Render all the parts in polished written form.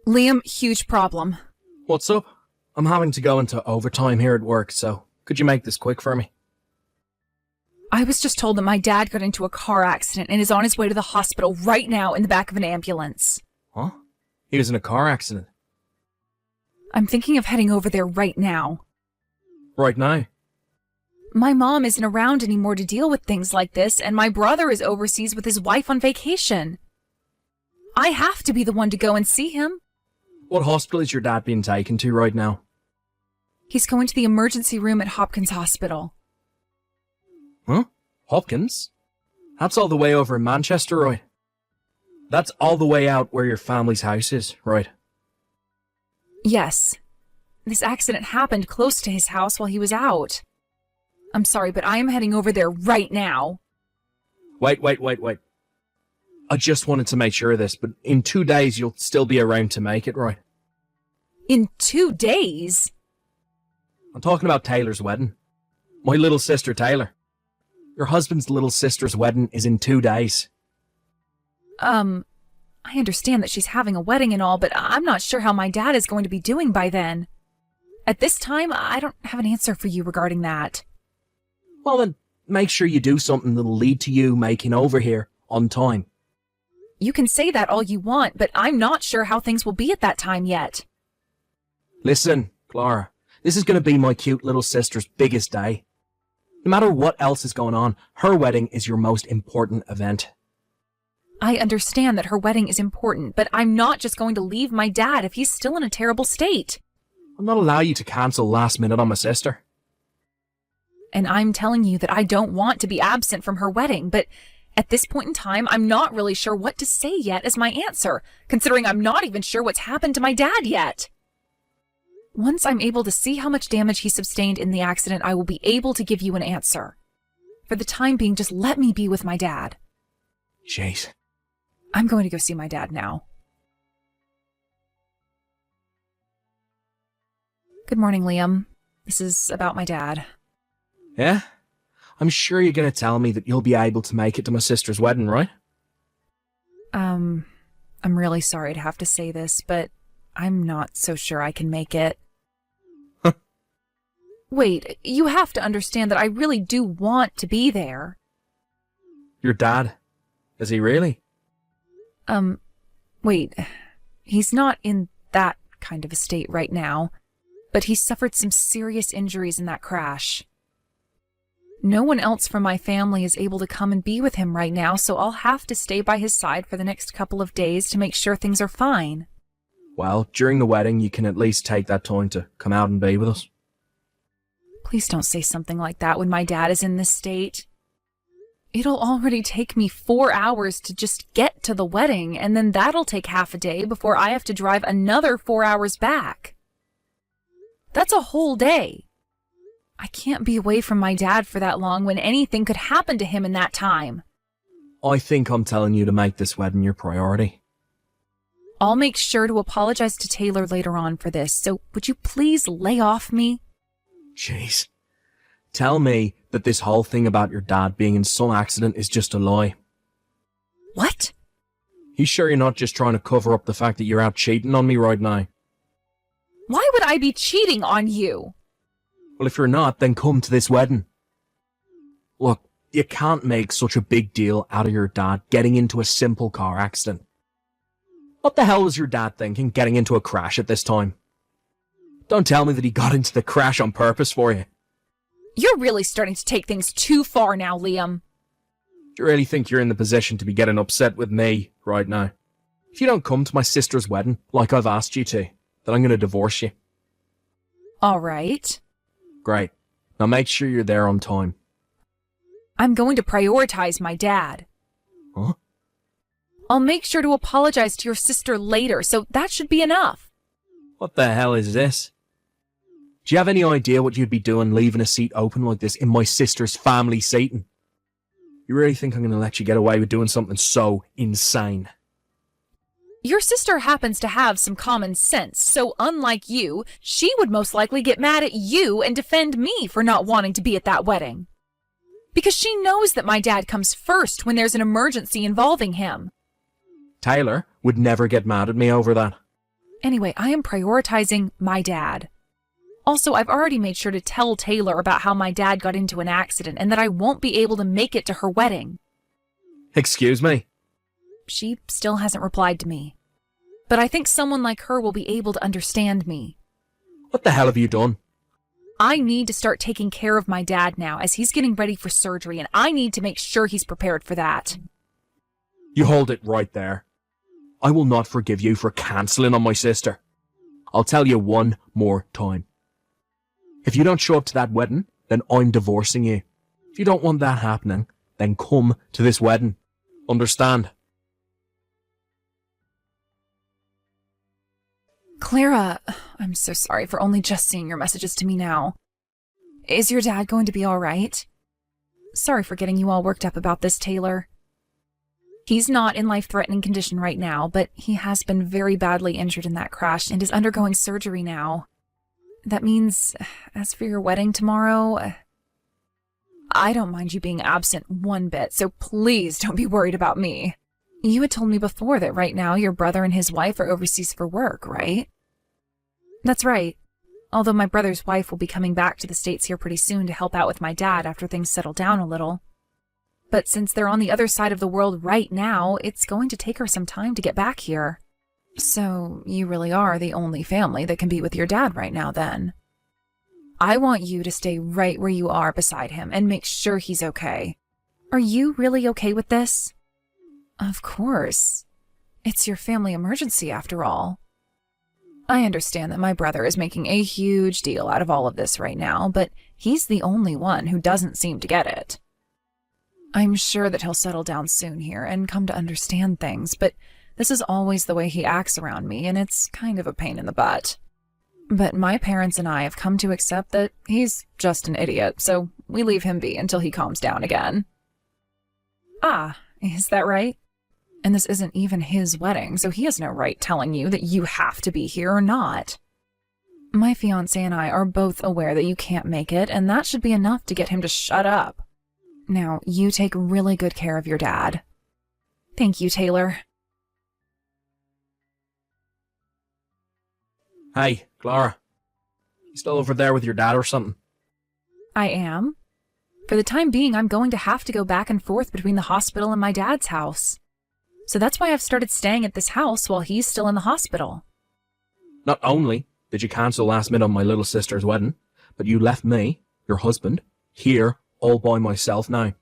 Liam, huge problem. What's up? I'm having to go into overtime here at work, so could you make this quick for me? I was just told that my dad got into a car accident and is on his way to the hospital right now in the back of an ambulance. Huh? He was in a car accident? I'm thinking of heading over there right now. Right now? My mom isn't around anymore to deal with things like this, and my brother is overseas with his wife on vacation. I have to be the one to go and see him. What hospital is your dad being taken to right now? He's going to the emergency room at Hopkins Hospital. Huh? Hopkins? That's all the way over in Manchester, right? That's all the way out where your family's house is, right? Yes. This accident happened close to his house while he was out. I'm sorry, but I am heading over there right now. Wait. I just wanted to make sure of this, but in 2 days you'll still be around to make it, right? In 2 days? I'm talking about Taylor's wedding. My little sister Taylor. Your husband's little sister's wedding is in 2 days. I understand that she's having a wedding and all, but I'm not sure how my dad is going to be doing by then. At this time, I don't have an answer for you regarding that. Well then, make sure you do something that'll lead to you making over here on time. You can say that all you want, but I'm not sure how things will be at that time yet. Listen, Clara, this is going to be my cute little sister's biggest day. No matter what else is going on, her wedding is your most important event. I understand that her wedding is important, but I'm not just going to leave my dad if he's still in a terrible state. I'll not allow you to cancel last minute on my sister. And I'm telling you that I don't want to be absent from her wedding, but at this point in time, I'm not really sure what to say yet as my answer, considering I'm not even sure what's happened to my dad yet. Once I'm able to see how much damage he sustained in the accident, I will be able to give you an answer. For the time being, just let me be with my dad. Jeez. I'm going to go see my dad now. Good morning, Liam. This is about my dad. Yeah? I'm sure you're going to tell me that you'll be able to make it to my sister's wedding, right? I'm really sorry to have to say this, but I'm not so sure I can make it. Huh. Wait, you have to understand that I really do want to be there. Your dad? Is he really? Wait. He's not in that kind of a state right now, but he suffered some serious injuries in that crash. No one else from my family is able to come and be with him right now, so I'll have to stay by his side for the next couple of days to make sure things are fine. Well, during the wedding, you can at least take that time to come out and be with us. Please don't say something like that when my dad is in this state. It'll already take me 4 hours to just get to the wedding, and then that'll take half a day before I have to drive another 4 hours back. That's a whole day. I can't be away from my dad for that long when anything could happen to him in that time. I think I'm telling you to make this wedding your priority. I'll make sure to apologize to Taylor later on for this, so would you please lay off me? Jeez. Tell me that this whole thing about your dad being in some accident is just a lie. What? You sure you're not just trying to cover up the fact that you're out cheating on me right now? Why would I be cheating on you? Well, if you're not, then come to this wedding. Look, you can't make such a big deal out of your dad getting into a simple car accident. What the hell was your dad thinking, getting into a crash at this time? Don't tell me that he got into the crash on purpose for you. You're really starting to take things too far now, Liam. Do you really think you're in the position to be getting upset with me right now? If you don't come to my sister's wedding, like I've asked you to, then I'm going to divorce you. All right. Great. Now make sure you're there on time. I'm going to prioritize my dad. Huh? I'll make sure to apologize to your sister later, so that should be enough. What the hell is this? Do you have any idea what you'd be doing leaving a seat open like this in my sister's family seating? You really think I'm going to let you get away with doing something so insane? Your sister happens to have some common sense, so unlike you, she would most likely get mad at you and defend me for not wanting to be at that wedding. Because she knows that my dad comes first when there's an emergency involving him. Taylor would never get mad at me over that. Anyway, I am prioritizing my dad. Also, I've already made sure to tell Taylor about how my dad got into an accident and that I won't be able to make it to her wedding. Excuse me? She still hasn't replied to me. But I think someone like her will be able to understand me. What the hell have you done? I need to start taking care of my dad now as he's getting ready for surgery, and I need to make sure he's prepared for that. You hold it right there. I will not forgive you for cancelling on my sister. I'll tell you one more time. If you don't show up to that wedding, then I'm divorcing you. If you don't want that happening, then come to this wedding. Understand? Clara, I'm so sorry for only just seeing your messages to me now. Is your dad going to be all right? Sorry for getting you all worked up about this, Taylor. He's not in life-threatening condition right now, but he has been very badly injured in that crash and is undergoing surgery now. That means, as for your wedding tomorrow, I don't mind you being absent one bit, so please don't be worried about me. You had told me before that right now your brother and his wife are overseas for work, right? That's right. Although my brother's wife will be coming back to the States here pretty soon to help out with my dad after things settle down a little. But since they're on the other side of the world right now, it's going to take her some time to get back here. So you really are the only family that can be with your dad right now then. I want you to stay right where you are beside him and make sure he's okay. Are you really okay with this? Of course. It's your family emergency after all. I understand that my brother is making a huge deal out of all of this right now, but he's the only one who doesn't seem to get it. I'm sure that he'll settle down soon here and come to understand things, but this is always the way he acts around me, and it's kind of a pain in the butt. But my parents and I have come to accept that he's just an idiot, so we leave him be until he calms down again. Ah, is that right? And this isn't even his wedding, so he has no right telling you that you have to be here or not. My fiancé and I are both aware that you can't make it, and that should be enough to get him to shut up. Now, you take really good care of your dad. Thank you, Taylor. Hey, Clara. You still over there with your dad or something? I am. For the time being, I'm going to have to go back and forth between the hospital and my dad's house. So that's why I've started staying at this house while he's still in the hospital. Not only did you cancel last minute on my little sister's wedding, but you left me, your husband, here all by myself now.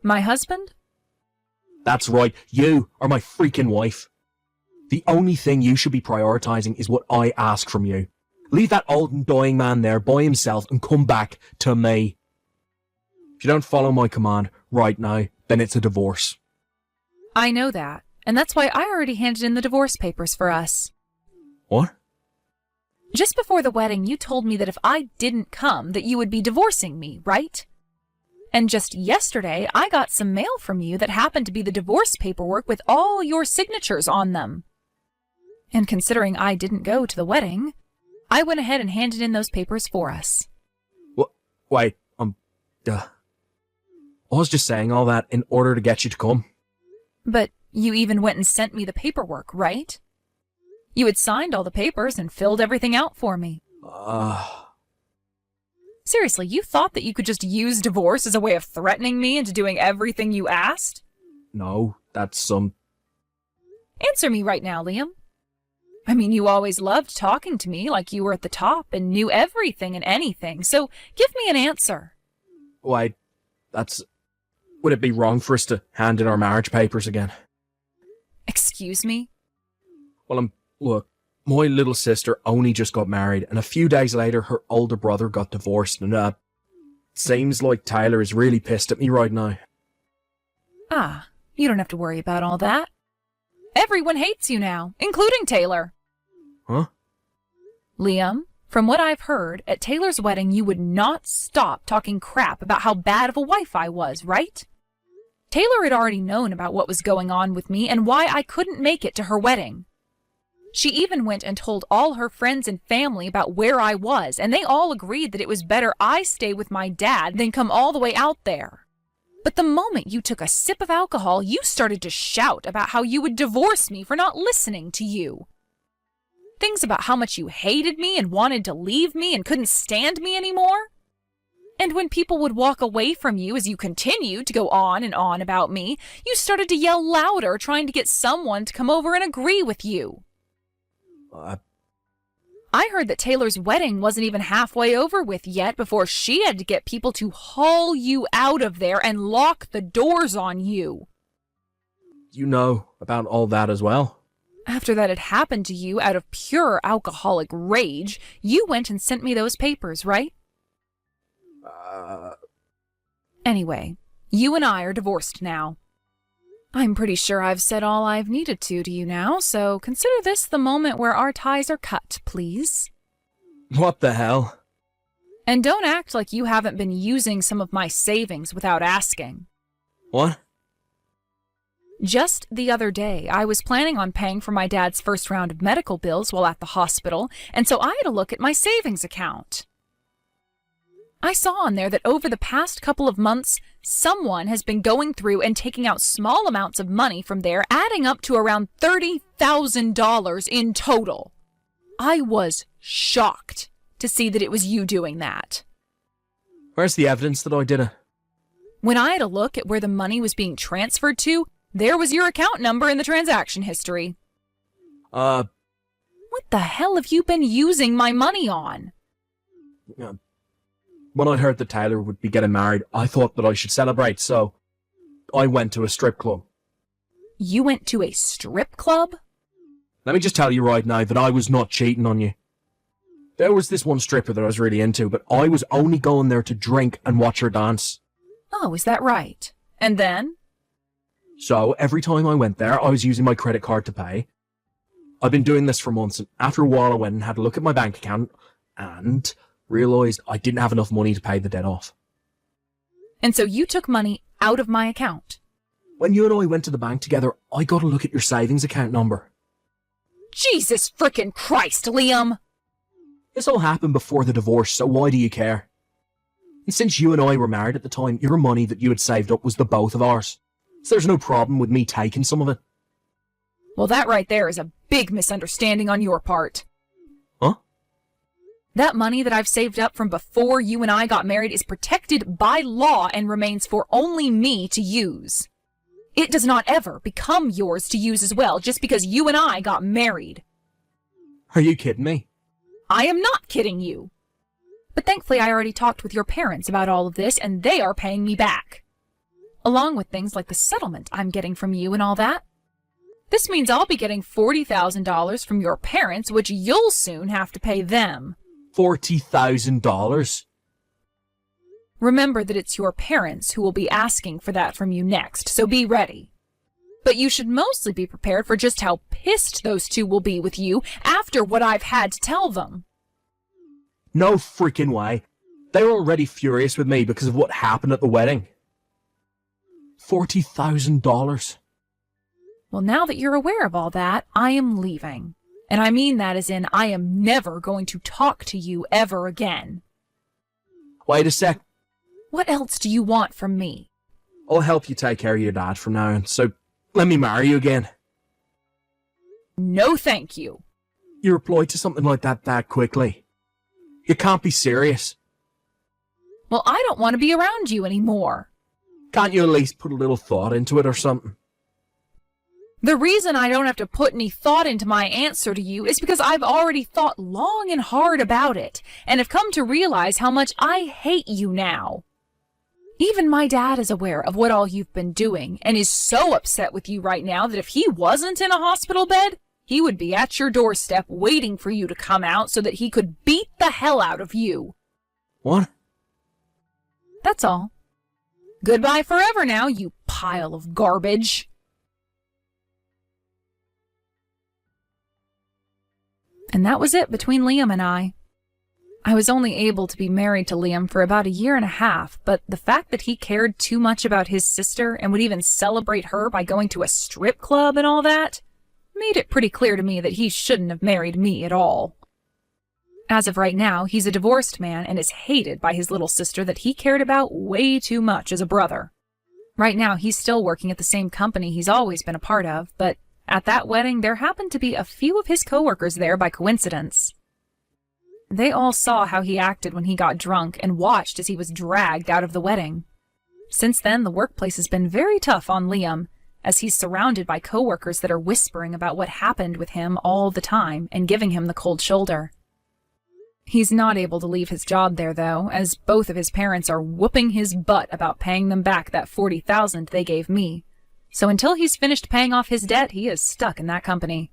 My husband? That's right, you are my freaking wife. The only thing you should be prioritizing is what I ask from you. Leave that old and dying man there by himself and come back to me. If you don't follow my command right now, then it's a divorce. I know that, and that's why I already handed in the divorce papers for us. What? Just before the wedding, you told me that if I didn't come, that you would be divorcing me, right? And just yesterday, I got some mail from you that happened to be the divorce paperwork with all your signatures on them. And considering I didn't go to the wedding, I went ahead and handed in those papers for us. What? Wait, I was just saying all that in order to get you to come. But you even went and sent me the paperwork, right? You had signed all the papers and filled everything out for me. Seriously, you thought that you could just use divorce as a way of threatening me into doing everything you asked? No, that's some... Answer me right now, Liam. I mean, you always loved talking to me like you were at the top and knew everything and anything, so give me an answer. Why, that's... Would it be wrong for us to hand in our marriage papers again? Excuse me? Well, look, my little sister only just got married, and a few days later her older brother got divorced, and seems like Tyler is really pissed at me right now. Ah, you don't have to worry about all that. Everyone hates you now, including Taylor. Huh? Liam, from what I've heard, at Taylor's wedding you would not stop talking crap about how bad of a wife I was, right? Taylor had already known about what was going on with me and why I couldn't make it to her wedding. She even went and told all her friends and family about where I was, and they all agreed that it was better I stay with my dad than come all the way out there. But the moment you took a sip of alcohol, you started to shout about how you would divorce me for not listening to you. Things about how much you hated me and wanted to leave me and couldn't stand me anymore. And when people would walk away from you as you continued to go on and on about me, you started to yell louder, trying to get someone to come over and agree with you. I heard that Taylor's wedding wasn't even halfway over with yet before she had to get people to haul you out of there and lock the doors on you. You know about all that as well? After that had happened to you out of pure alcoholic rage, you went and sent me those papers, right? Anyway, you and I are divorced now. I'm pretty sure I've said all I've needed to you now, so consider this the moment where our ties are cut, please. What the hell? And don't act like you haven't been using some of my savings without asking. What? Just the other day, I was planning on paying for my dad's first round of medical bills while at the hospital, and so I had a look at my savings account. I saw on there that over the past couple of months, someone has been going through and taking out small amounts of money from there, adding up to around $30,000 in total. I was shocked to see that it was you doing that. Where's the evidence that I did it? When I had a look at where the money was being transferred to, there was your account number in the transaction history. What the hell have you been using my money on? When I heard that Taylor would be getting married, I thought that I should celebrate, so I went to a strip club. You went to a strip club? Let me just tell you right now that I was not cheating on you. There was this one stripper that I was really into, but I was only going there to drink and watch her dance. Oh, is that right? And then? So, every time I went there, I was using my credit card to pay. I've been doing this for months, and after a while I went and had a look at my bank account, and realised I didn't have enough money to pay the debt off. And so you took money out of my account? When you and I went to the bank together, I got a look at your savings account number. Jesus frickin' Christ, Liam! This all happened before the divorce, so why do you care? And since you and I were married at the time, your money that you had saved up was the both of ours. So there's no problem with me taking some of it. Well, that right there is a big misunderstanding on your part. Huh? That money that I've saved up from before you and I got married is protected by law and remains for only me to use. It does not ever become yours to use as well just because you and I got married. Are you kidding me? I am not kidding you. But thankfully I already talked with your parents about all of this and they are paying me back. Along with things like the settlement I'm getting from you and all that. This means I'll be getting $40,000 from your parents, which you'll soon have to pay them. $40,000? Remember that it's your parents who will be asking for that from you next, so be ready. But you should mostly be prepared for just how pissed those two will be with you after what I've had to tell them. No freaking way. They're already furious with me because of what happened at the wedding. $40,000. Well, now that you're aware of all that, I am leaving. And I mean that as in I am never going to talk to you ever again. Wait a sec. What else do you want from me? I'll help you take care of your dad from now on, so let me marry you again. No, thank you. You replied to something like that quickly. You can't be serious. Well, I don't want to be around you anymore. Can't you at least put a little thought into it or something? The reason I don't have to put any thought into my answer to you is because I've already thought long and hard about it, and have come to realize how much I hate you now. Even my dad is aware of what all you've been doing, and is so upset with you right now that if he wasn't in a hospital bed, he would be at your doorstep waiting for you to come out so that he could beat the hell out of you. What? That's all. Goodbye forever now, you pile of garbage. And that was it between Liam and I. I was only able to be married to Liam for about 1.5 years, but the fact that he cared too much about his sister and would even celebrate her by going to a strip club and all that made it pretty clear to me that he shouldn't have married me at all. As of right now, he's a divorced man and is hated by his little sister that he cared about way too much as a brother. Right now, he's still working at the same company he's always been a part of, but At that wedding, there happened to be a few of his coworkers there by coincidence. They all saw how he acted when he got drunk and watched as he was dragged out of the wedding. Since then, the workplace has been very tough on Liam, as he's surrounded by coworkers that are whispering about what happened with him all the time and giving him the cold shoulder. He's not able to leave his job there, though, as both of his parents are whooping his butt about paying them back that $40,000 they gave me. So until he's finished paying off his debt, he is stuck in that company.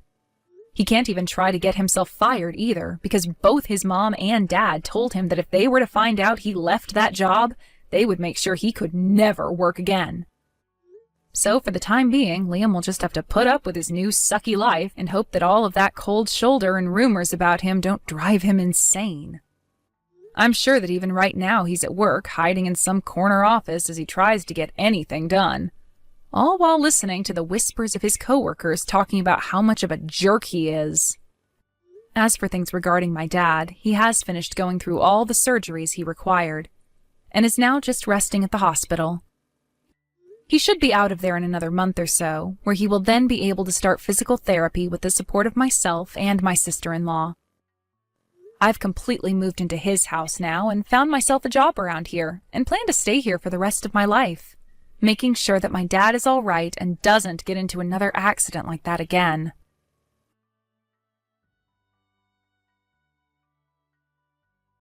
He can't even try to get himself fired either, because both his mom and dad told him that if they were to find out he left that job, they would make sure he could never work again. So for the time being, Liam will just have to put up with his new sucky life and hope that all of that cold shoulder and rumors about him don't drive him insane. I'm sure that even right now he's at work, hiding in some corner office as he tries to get anything done, all while listening to the whispers of his coworkers talking about how much of a jerk he is. As for things regarding my dad, he has finished going through all the surgeries he required, and is now just resting at the hospital. He should be out of there in another month or so, where he will then be able to start physical therapy with the support of myself and my sister-in-law. I've completely moved into his house now and found myself a job around here, and plan to stay here for the rest of my life, making sure that my dad is all right and doesn't get into another accident like that again.